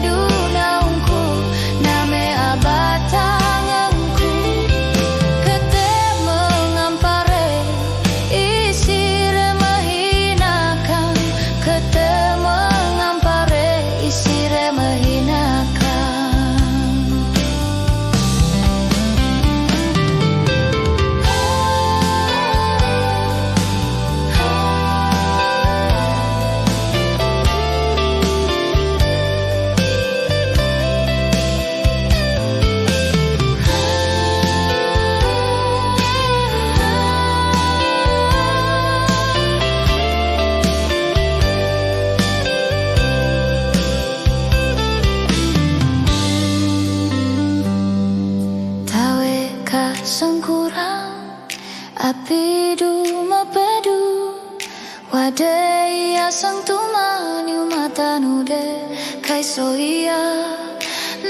dunaungku name abatangku kete mengampare isire mahinakan kete mengampare isire mahinakan sengkurang api duma pedu wadai asang tumani matanude kaisoia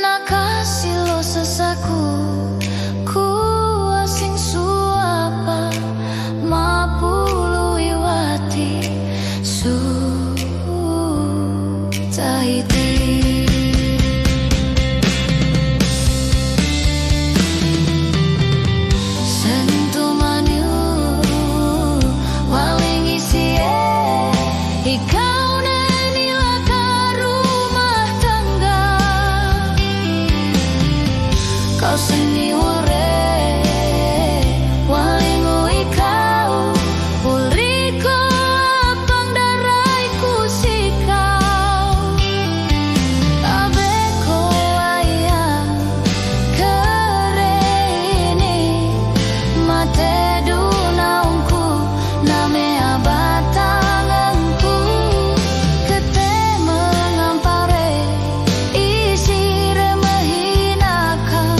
nakasilo sesaku ku asing suapa mapulu iwati su tahiti kau seni ore walingu ikau uliko apang daraiku sikau abeko ayam kere ini mate dunaungku name abatangku kete mengampare isire mahinakan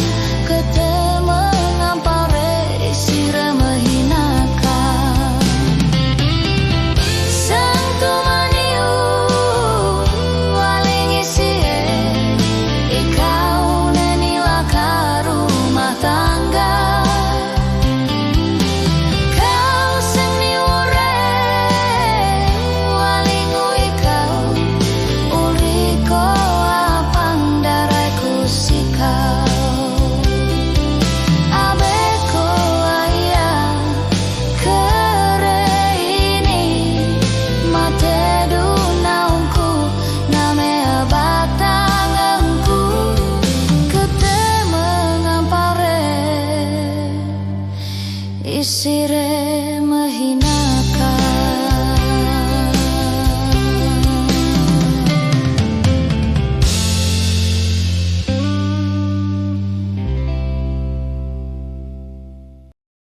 kete mengampare isire mahinakan sang tumaniu waling isie ikau nenila ka rumah tangga kau seni ure walingu ikau uliko apang daraiku sikau abeko ayam kere ini mate dunaungku name abatangku kete mengampare isire